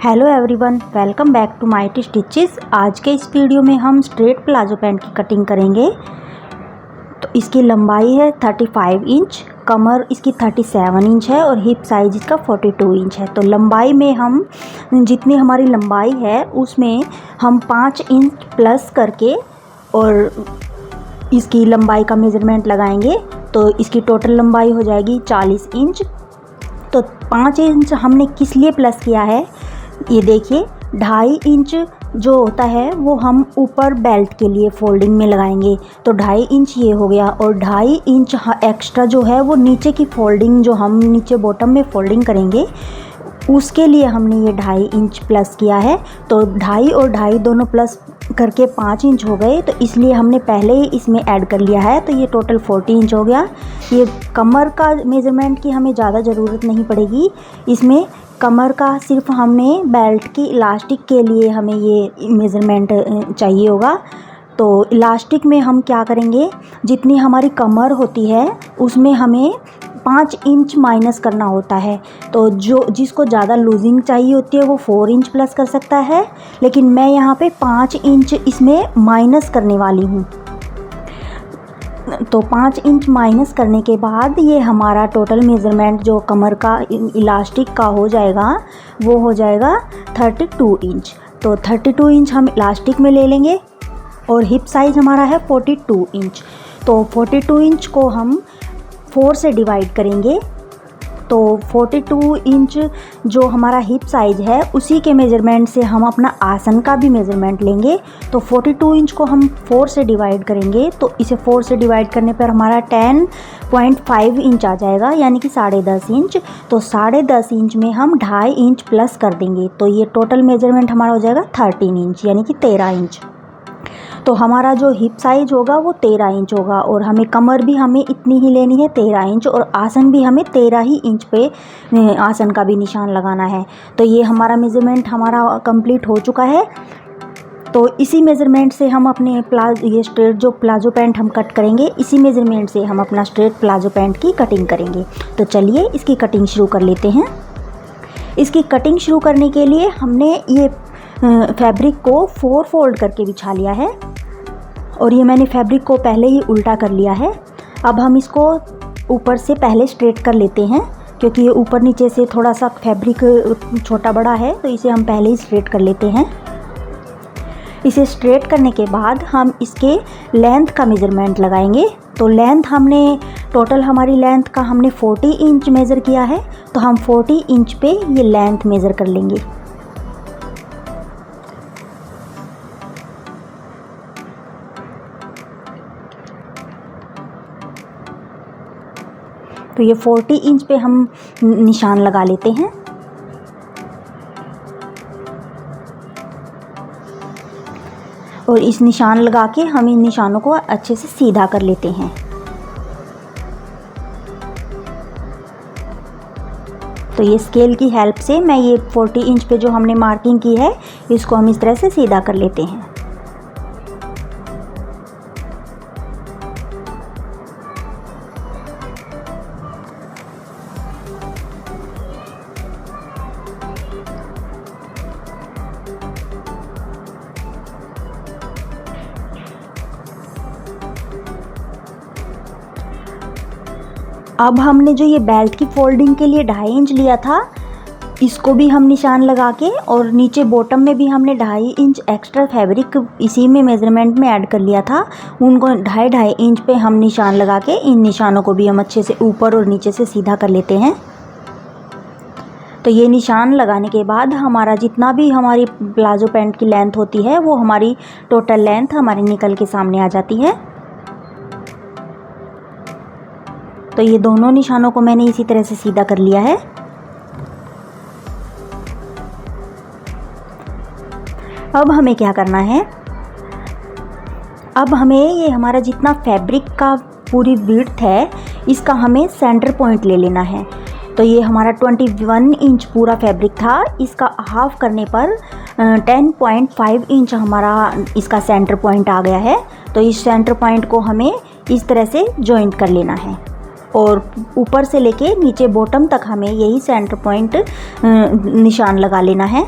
Hello everyone, welcome back to Mighty Stitches. आज के इस वीडियो में हम स्ट्रेट प्लाजो पैंट की कटिंग करेंगे। तो इसकी लंबाई है 35 इंच, कमर इसकी 37 इंच है और हिप साइज इसका 42 इंच है। तो लंबाई में हम जितनी हमारी लंबाई है उसमें हम 5 इंच प्लस करके और इसकी लंबाई का मेज़रमेंट लगाएंगे। तो इसकी टोटल लंबाई हो जाएगी 40 इंच। तो 5 इंच हमने किस लिए प्लस किया है, ये देखिए। 2.5 इंच जो होता है वो हम ऊपर बेल्ट के लिए फोल्डिंग में लगाएंगे, तो 2.5 इंच ये हो गया। और 2.5 इंच एक्स्ट्रा जो है वो नीचे की फोल्डिंग, जो हम नीचे बॉटम में फोल्डिंग करेंगे उसके लिए हमने ये 2.5 इंच प्लस किया है। तो 2.5 और 2.5 दोनों प्लस करके 5 इंच हो गए, तो इसलिए हमने पहले ही इसमें ऐड कर लिया है। तो ये टोटल 40 इंच हो गया। ये कमर का मेज़रमेंट की हमें ज़्यादा ज़रूरत नहीं पड़ेगी इसमें। कमर का सिर्फ हमने बेल्ट की इलास्टिक के लिए हमें ये मेज़रमेंट चाहिए होगा। तो इलास्टिक में हम क्या करेंगे, जितनी हमारी कमर होती है उसमें हमें 5 इंच माइनस करना होता है। तो जिसको ज़्यादा लूजिंग चाहिए होती है वो 4 इंच प्लस कर सकता है, लेकिन मैं यहाँ पे 5 इंच इसमें माइनस करने वाली हूँ। तो 5 इंच माइनस करने के बाद ये हमारा टोटल मेज़रमेंट जो कमर का इलास्टिक का हो जाएगा वो हो जाएगा 32 इंच। तो 32 इंच हम इलास्टिक में ले लेंगे और हिप साइज़ हमारा है 42 इंच। तो 42 इंच को हम 4 से डिवाइड करेंगे। तो 42 इंच जो हमारा हिप साइज़ है उसी के मेज़रमेंट से हम अपना आसन का भी मेज़रमेंट लेंगे। तो 42 इंच को हम 4 से डिवाइड करेंगे, तो इसे 4 से डिवाइड करने पर हमारा 10.5 इंच आ जाएगा, यानी कि 10.5 इंच। तो 10.5 इंच में हम 2.5 इंच प्लस कर देंगे, तो ये टोटल मेज़रमेंट हमारा हो जाएगा 13 इंच, यानी कि 13 इंच। तो हमारा जो हिप साइज होगा वो 13 इंच होगा और हमें कमर भी हमें इतनी ही लेनी है 13 इंच, और आसन भी हमें 13 ही इंच पे आसन का भी निशान लगाना है। तो ये हमारा मेज़रमेंट हमारा कंप्लीट हो चुका है। तो इसी मेज़रमेंट से हम अपने ये स्ट्रेट जो प्लाजो पैंट हम कट करेंगे, इसी मेज़रमेंट से हम अपना स्ट्रेट प्लाजो पैंट की कटिंग करेंगे। तो चलिए इसकी कटिंग शुरू कर लेते हैं। इसकी कटिंग शुरू करने के लिए हमने ये फैब्रिक को 4 फोल्ड करके बिछा लिया है और ये मैंने फैब्रिक को पहले ही उल्टा कर लिया है। अब हम इसको ऊपर से पहले स्ट्रेट कर लेते हैं, क्योंकि ये ऊपर नीचे से थोड़ा सा फैब्रिक छोटा बड़ा है, तो इसे हम पहले ही स्ट्रेट कर लेते हैं। इसे स्ट्रेट करने के बाद हम इसके लेंथ का मेज़रमेंट लगाएंगे। तो लेंथ हमने टोटल हमारी लेंथ का हमने 40 इंच मेज़र किया है, तो हम 40 इंच पे ये लेंथ मेज़र कर लेंगे। तो ये 40 इंच पे हम निशान लगा लेते हैं। और इस निशान लगा के हम इन निशानों को अच्छे से सीधा कर लेते हैं। तो ये स्केल की हेल्प से मैं ये 40 इंच पे जो हमने मार्किंग की है इसको हम इस तरह से सीधा कर लेते हैं। अब हमने जो ये बेल्ट की फोल्डिंग के लिए 2.5 इंच लिया था, इसको भी हम निशान लगा के, और नीचे बॉटम में भी हमने 2.5 इंच एक्स्ट्रा फैब्रिक इसी में मेज़रमेंट में ऐड कर लिया था। उनको 2.5 इंच पे हम निशान लगा के इन निशानों को भी हम अच्छे से ऊपर और नीचे से सीधा कर लेते हैं। तो ये निशान लगाने के बाद हमारा जितना भी हमारी प्लाजो पैंट की लेंथ होती है वो हमारी टोटल लेंथ हमारी निकल के सामने आ जाती है। तो ये दोनों निशानों को मैंने इसी तरह से सीधा कर लिया है। अब हमें क्या करना है, अब हमें ये हमारा जितना फैब्रिक का पूरी विड्थ है इसका हमें सेंटर पॉइंट ले लेना है। तो ये हमारा 21 इंच पूरा फैब्रिक था, इसका हाफ करने पर 10.5 इंच हमारा इसका सेंटर पॉइंट आ गया है। तो इस सेंटर पॉइंट को हमें इस तरह से जॉइंट कर लेना है और ऊपर से लेके नीचे बॉटम तक हमें यही सेंटर पॉइंट निशान लगा लेना है।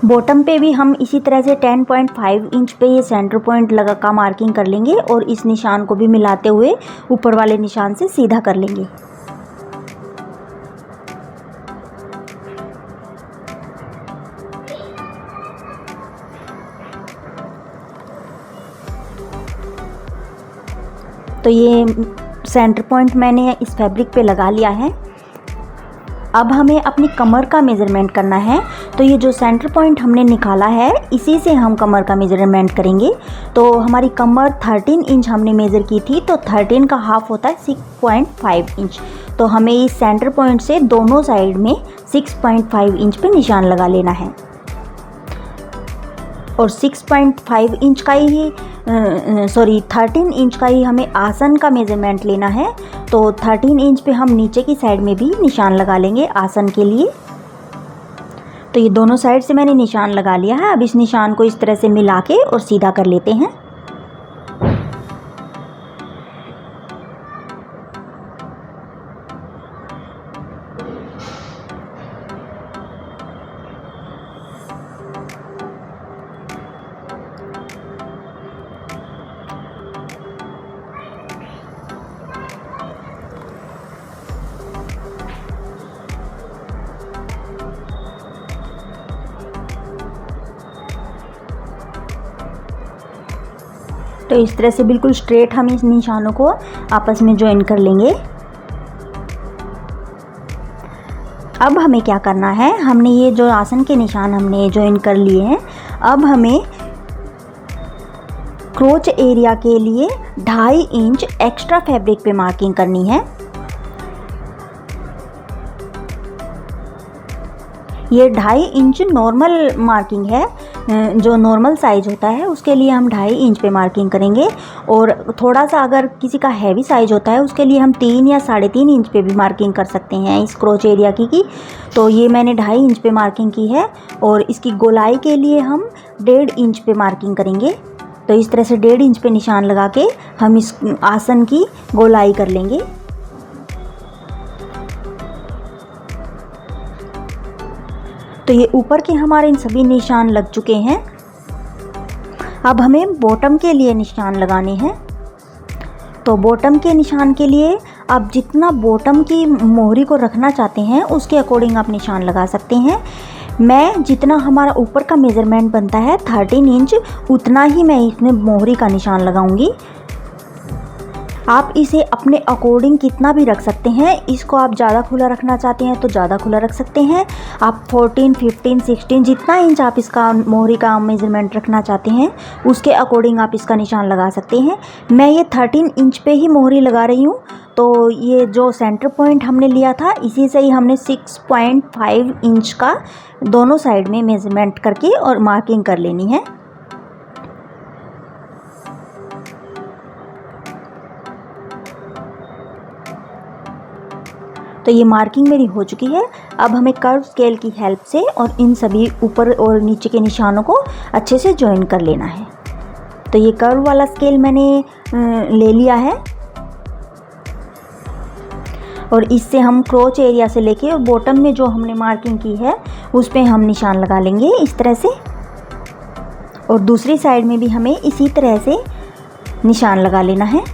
बॉटम पे भी हम इसी तरह से 10.5 इंच पे ये सेंटर पॉइंट लगा का मार्किंग कर लेंगे और इस निशान को भी मिलाते हुए ऊपर वाले निशान से सीधा कर लेंगे। तो ये सेंटर पॉइंट मैंने इस फैब्रिक पे लगा लिया है। अब हमें अपनी कमर का मेज़रमेंट करना है। तो ये जो सेंटर पॉइंट हमने निकाला है इसी से हम कमर का मेज़रमेंट करेंगे। तो हमारी कमर 13 इंच हमने मेज़र की थी, तो 13 का हाफ होता है 6.5 इंच। तो हमें इस सेंटर पॉइंट से दोनों साइड में 6.5 इंच पे निशान लगा लेना है और 6.5 इंच का ही 13 इंच का ही हमें आसन का मेज़रमेंट लेना है। तो 13 इंच पे हम नीचे की साइड में भी निशान लगा लेंगे आसन के लिए। तो ये दोनों साइड से मैंने निशान लगा लिया है। अब इस निशान को इस तरह से मिला के और सीधा कर लेते हैं। तो इस तरह से बिल्कुल स्ट्रेट हम इस निशानों को आपस में ज्वाइन कर लेंगे। अब हमें क्या करना है, हमने ये जो आसन के निशान हमने ज्वाइन कर लिए हैं, अब हमें क्रोच एरिया के लिए 2.5 इंच एक्स्ट्रा फैब्रिक पे मार्किंग करनी है। ये 2.5 इंच नॉर्मल मार्किंग है, जो नॉर्मल साइज़ होता है उसके लिए हम 2.5 इंच पे मार्किंग करेंगे। और थोड़ा सा अगर किसी का हैवी साइज़ होता है उसके लिए हम 3 या 3.5 इंच पे भी मार्किंग कर सकते हैं इस क्रोच एरिया की। तो ये मैंने 2.5 इंच पे मार्किंग की है और इसकी गोलाई के लिए हम 1.5 इंच पे मार्किंग करेंगे। तो इस तरह से 1.5 इंच पे निशान लगा के हम इस आसन की गोलाई कर लेंगे। तो ये ऊपर के हमारे इन सभी निशान लग चुके हैं। अब हमें बॉटम के लिए निशान लगाने हैं। तो बॉटम के निशान के लिए आप जितना बॉटम की मोहरी को रखना चाहते हैं उसके अकॉर्डिंग आप निशान लगा सकते हैं। मैं जितना हमारा ऊपर का मेज़रमेंट बनता है 13 इंच, उतना ही मैं इसमें मोहरी का निशान लगाऊंगी। आप इसे अपने अकॉर्डिंग कितना भी रख सकते हैं। इसको आप ज़्यादा खुला रखना चाहते हैं तो ज़्यादा खुला रख सकते हैं। आप 14, 15, 16 जितना इंच आप इसका मोहरी का मेज़रमेंट रखना चाहते हैं उसके अकॉर्डिंग आप इसका निशान लगा सकते हैं। मैं ये 13 इंच पे ही मोहरी लगा रही हूँ। तो ये जो सेंटर पॉइंट हमने लिया था इसी से ही हमने 6.5 इंच का दोनों साइड में मेज़रमेंट करके और मार्किंग कर लेनी है। तो ये मार्किंग मेरी हो चुकी है। अब हमें कर्व स्केल की हेल्प से और इन सभी ऊपर और नीचे के निशानों को अच्छे से ज्वाइन कर लेना है। तो ये कर्व वाला स्केल मैंने ले लिया है और इससे हम क्रोच एरिया से लेके और बॉटम में जो हमने मार्किंग की है उस पे हम निशान लगा लेंगे इस तरह से। और दूसरी साइड में भी हमें इसी तरह से निशान लगा लेना है।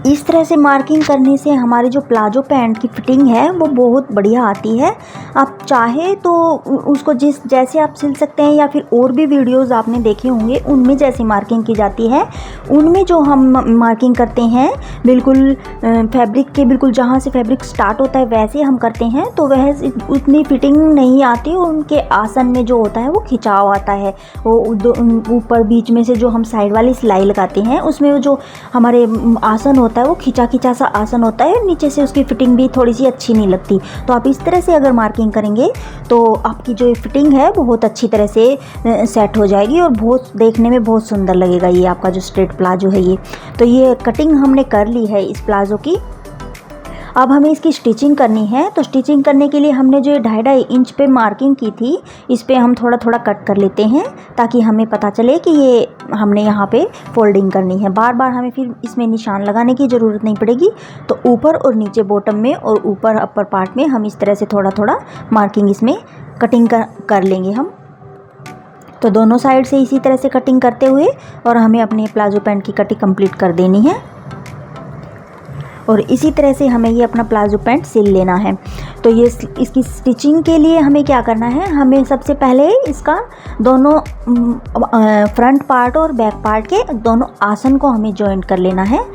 इस तरह से मार्किंग करने से हमारे जो प्लाजो पैंट की फिटिंग है वो बहुत बढ़िया आती है। आप चाहे तो उसको जैसे आप सिल सकते हैं या फिर और भी वीडियोस आपने देखे होंगे उनमें जैसी मार्किंग की जाती है उनमें जो हम मार्किंग करते हैं बिल्कुल फैब्रिक के बिल्कुल जहाँ से फैब्रिक स्टार्ट होता है वैसे हम करते हैं तो वह उतनी फिटिंग नहीं आती और उनके आसन में जो होता है वो खिंचाव आता है। वो ऊपर बीच में से जो हम साइड वाली सिलाई लगाते हैं उसमें वो जो हमारे आसन होता है वो खिंचा खिंचा सा आसन होता है, नीचे से उसकी फिटिंग भी थोड़ी सी अच्छी नहीं लगती। तो आप इस तरह से अगर मार्किंग फिटिंग करेंगे तो आपकी जो फिटिंग है बहुत अच्छी तरह से सेट हो जाएगी और बहुत देखने में बहुत सुंदर लगेगा ये आपका जो स्ट्रेट प्लाजो है ये। तो ये कटिंग हमने कर ली है इस प्लाजो की। अब हमें इसकी स्टिचिंग करनी है। तो स्टिचिंग करने के लिए हमने जो 2.5 इंच पे मार्किंग की थी इस पे हम थोड़ा थोड़ा कट कर लेते हैं ताकि हमें पता चले कि ये हमने यहाँ पे फोल्डिंग करनी है। बार बार हमें फिर इसमें निशान लगाने की ज़रूरत नहीं पड़ेगी। तो ऊपर और नीचे बॉटम में और ऊपर अपर पार्ट में हम इस तरह से थोड़ा थोड़ा मार्किंग इसमें कटिंग कर लेंगे हम। तो दोनों साइड से इसी तरह से कटिंग करते हुए और हमें अपने प्लाजो पैंट की कटिंग कंप्लीट कर देनी है और इसी तरह से हमें ये अपना प्लाजो पैंट सिल लेना है। तो ये इसकी स्टिचिंग के लिए हमें क्या करना है, हमें सबसे पहले इसका दोनों फ्रंट पार्ट और बैक पार्ट के दोनों आसन को हमें जॉइंट कर लेना है।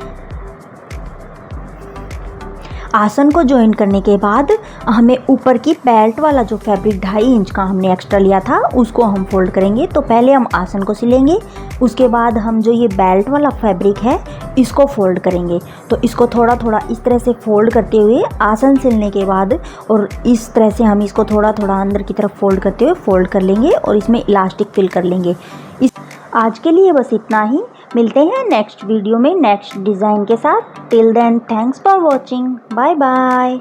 आसन को जॉइन करने के बाद हमें ऊपर की बेल्ट वाला जो फैब्रिक 2.5 इंच का हमने एक्स्ट्रा लिया था उसको हम फोल्ड करेंगे। तो पहले हम आसन को सिलेंगे, उसके बाद हम जो ये बेल्ट वाला फैब्रिक है इसको फोल्ड करेंगे। तो इसको थोड़ा थोड़ा इस तरह से फोल्ड करते हुए आसन सिलने के बाद और इस तरह से हम इसको थोड़ा थोड़ा अंदर की तरफ फोल्ड करते हुए फोल्ड कर लेंगे और इसमें इलास्टिक फिल कर लेंगे। आज के लिए बस इतना ही। मिलते हैं नेक्स्ट वीडियो में नेक्स्ट डिज़ाइन के साथ। Till then thanks for watching. Bye bye.